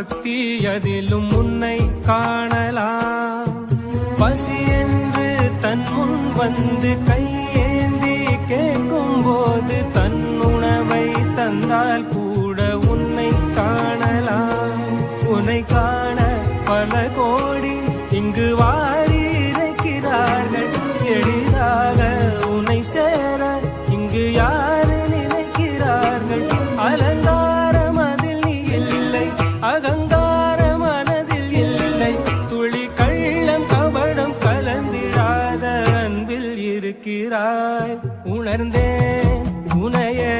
பக்தி அதிலும் உன்னை காணலாம். பசி என்று தன் முன் வந்து கையேந்தி கேட்கும் போது தன் உணவை தந்தால் கூட உன்னை காணலாம். உன்னை காண பல கோடி இங்கு வாரி இறைக்கிறார்கள். எளிதாக உன்னை சேர இங்கு யாரு நினைக்கிறார்கள். அலங்காரம் அதில் நீ இல்லை, அகங்கார மனதில் இல்லை. துளி கள்ளம் கபடம் கலந்திடாத அன்பில் இருக்கிறாய். உணர்ந்தேன் உனையே